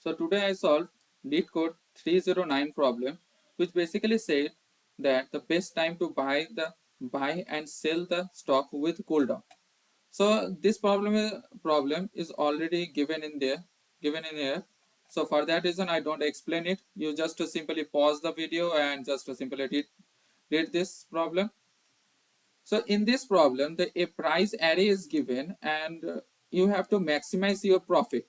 So today I solved LeetCode 309 problem, which basically said that the best time to buy and sell the stock with cooldown. So this problem is already given in here. So for that reason I don't explain it. You just to simply pause the video and just to simply read this problem. So in this problem, a price array is given, and you have to maximize your profit.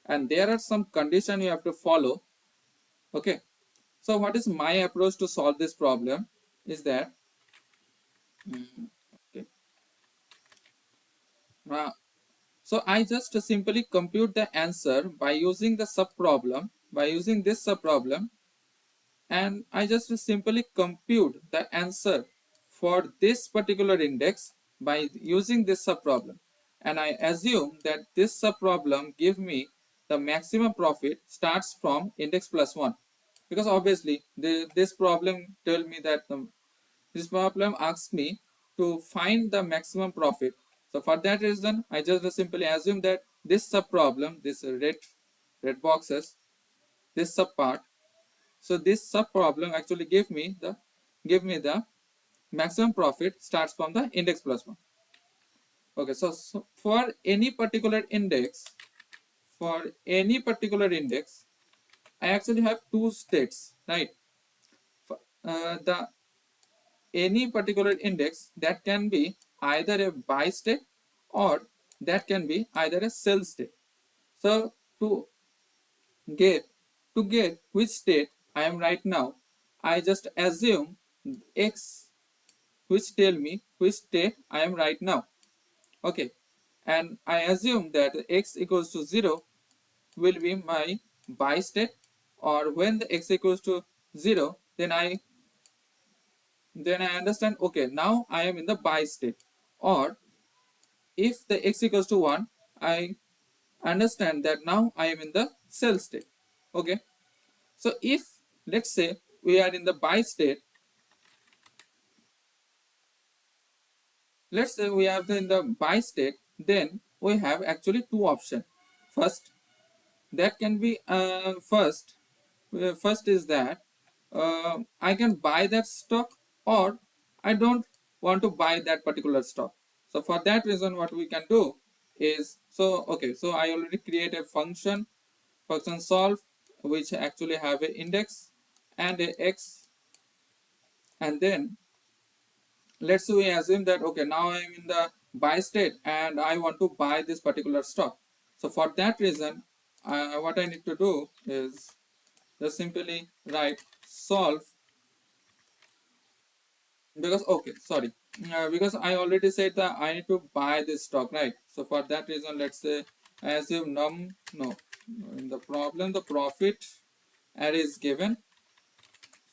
And there are some conditions you have to follow. Okay. So what is my approach to solve this problem is that, okay. Uh, so I just simply compute the answer by using the subproblem, by using this subproblem, and I just simply compute the answer for this particular index by using this subproblem, and I assume that this subproblem give me the maximum profit starts from index plus 1, because obviously this problem tell me that this problem asks me to find the maximum profit. So for that reason I just simply assume that this subproblem, this red boxes, this subpart, so this sub problem actually give me the maximum profit starts from the index plus 1. Okay, so for any particular index, I actually have two states, right? The any particular index, that can be either a buy state or that can be either a sell state. So get to get which state I am right now, I just assume x, which tell me which state I am right now. Okay, and I assume that x equals to 0 will be my buy state, or when the x equals to 0, then I understand, okay, now I am in the buy state. Or if the x equals to 1, I understand that now I am in the sell state. Okay, so if let's say we are in the buy state, let's say we are in the buy state, then we have actually two options. First, that can be first is that I can buy that stock, or I don't want to buy that particular stock. So for that reason what we can do is, so okay, so I already create a function solve, which actually have a index and a x, and then let's say we assume that, okay, now I am in the buy state and I want to buy this particular stock. So for that reason what I need to do is just simply write solve, because okay, sorry, because I already said that I need to buy this stock, right? So for that reason, let's say I assume in the problem the profit array is given,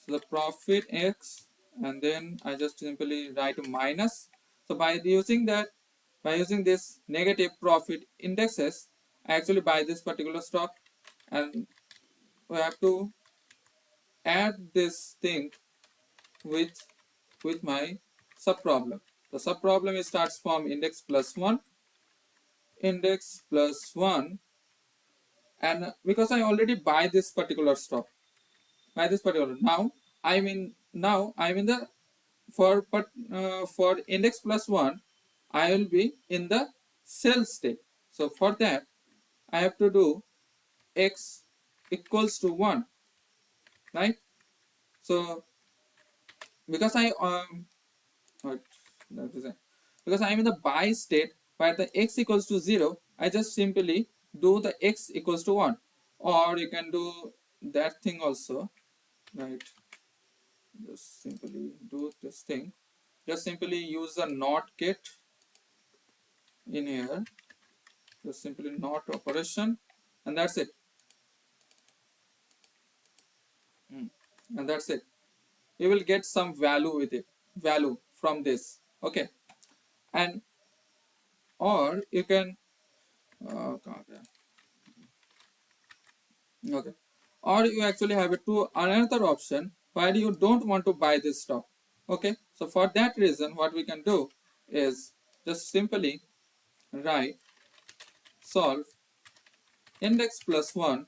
so the profit x, and then I just simply write minus. So by using this negative profit indexes, I actually buy this particular stock, and we have to add this thing with my subproblem. The subproblem starts from index plus 1, and because I already buy this particular stock, now I'm in the for index plus 1, I will be in the sell state. So for that I have to do x equals to 1, right? So because what, that is it. Because I am in the buy state where the x equals to 0, I just simply do the x equals to 1, or you can do that thing also, right? Just simply do this thing, just simply use the not get in here, just simply not operation, and that's it. And that's it. You will get some value from this. Okay, and or you can okay, or you actually have another option where you don't want to buy this stock. Okay, so for that reason what we can do is just simply write solve index plus 1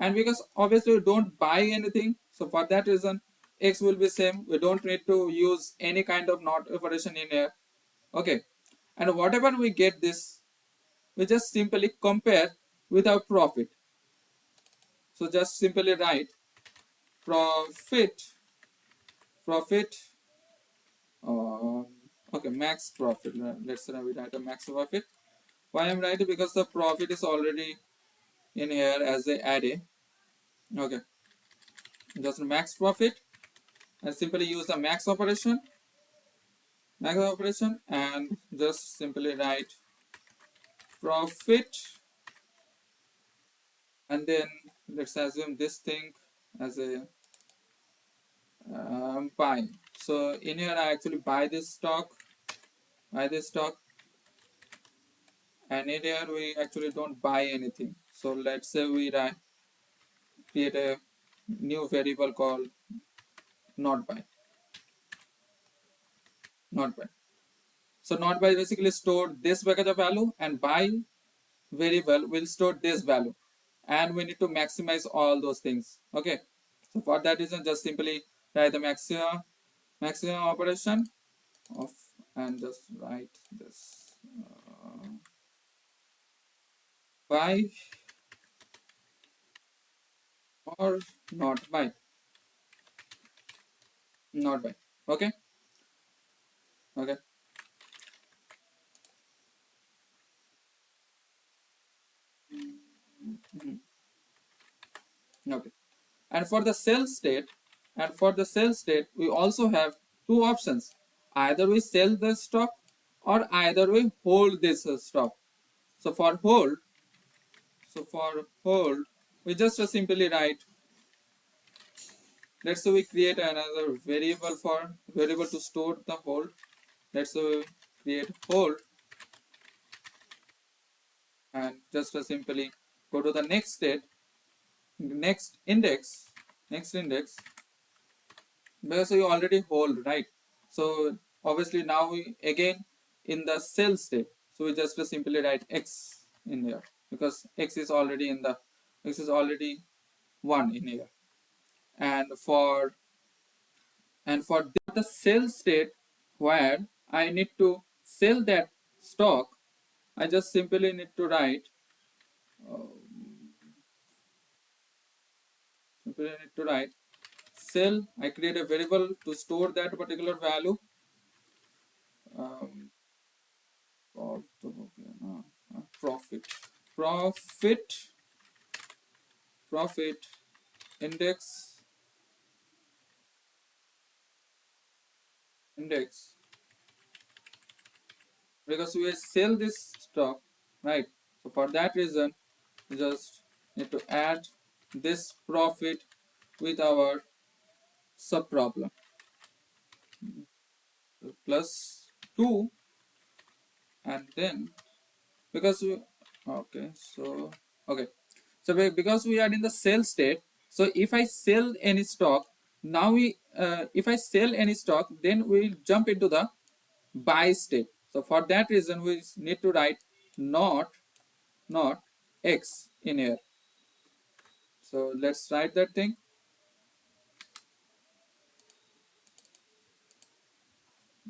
And because obviously we don't buy anything, so for that reason x will be same. We don't need to use any kind of not operation in here. Okay, and whatever we get this, we just simply compare with our profit. So just simply write profit, um, okay, max profit. Let's say we write a max profit. Why I'm writing? Because the profit is already in here as a array. Okay, just max profit, and simply use the max operation, and just simply write profit, and then let's assume this thing as a buy. So in here I actually buy this stock, and in here we actually don't buy anything. So let's say we create a new variable called not buy. Not buy. So not buy basically store this package of value, and buy variable will store this value, and we need to maximize all those things. Okay, so for that reason just simply write the maximum operation of, and just write this buy or not buy. Okay, okay. Mhm. Okay, and for the sell state we also have two options. Either we sell the stock, or either we hold this stock. So for hold we just simply write, let's say we create another variable to store the hold. Let's say we create hold, and just simply go to the next state, next index, because we already hold, right? So obviously now we again in the sell state, so we just simply write x in here, because x is already 1 in here. And for the sell state where I need to sell that stock, I just simply need to write sell. I create a variable to store that particular value. Um, profit, profit, profit index, because we sell this stock, right? So for that reason, we just need to add this profit with our sub problem plus 2, and then because we okay so okay so because we are in the sell state, so if I sell any stock, now we if I sell any stock, then we will jump into the buy state. So for that reason we need to write not x in here. So let's write that thing.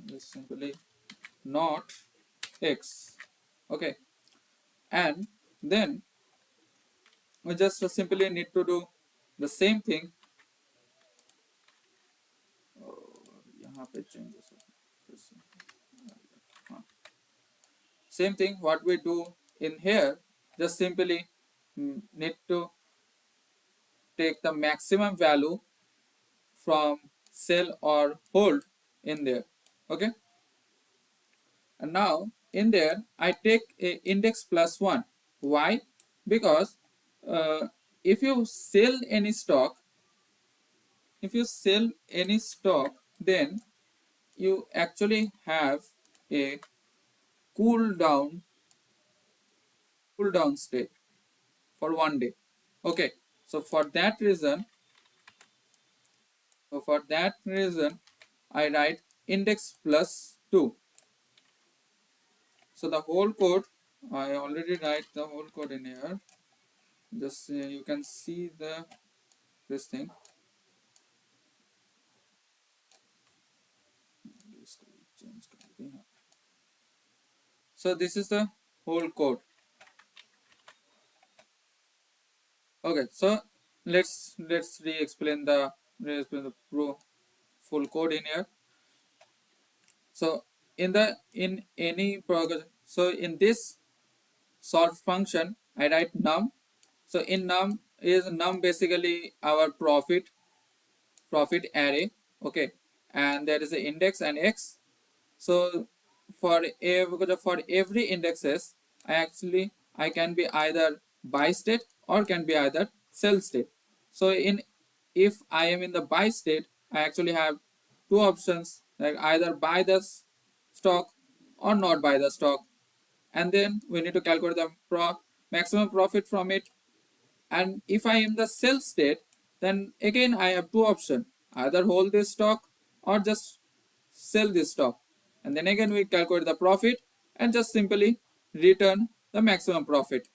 Just simply not x. Okay, and then we just simply need to do the same thing. यहाँ पे changes same thing what we do in here, just simply need to take the maximum value from sell or hold in there. Okay, and now in there I take a index plus 1. Why? Because uh, if you sell any stock, then you actually have a cool down state for 1 day. Okay, so for that reason I write index plus 2. So the whole code, I already write the whole code in here. just you can see this thing. So this is the whole code. Okay, so let's re-explain the full code in here. So in any program, so in this sort function I write num. So in num basically our profit array. Okay, and there is an index and x. So for every indexes, I can be either buy state or can be either sell state. So if I am in the buy state, I actually have two options, like either buy the stock or not buy the stock, and then we need to calculate the maximum profit from it. And if I am the sell state, then again I have two options, either hold this stock or just sell this stock. And then again we calculate the profit and just simply return the maximum profit.